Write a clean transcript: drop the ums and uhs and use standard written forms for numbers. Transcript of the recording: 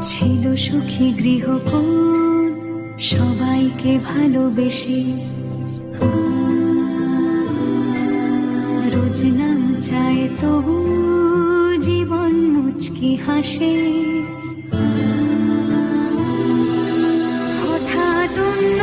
ছিল সুখী গৃহকোণ, সবাইকে ভালোবেসে রোজ নাম চায় তবু জীবন মুচকি হাসে। হঠাৎ অন্য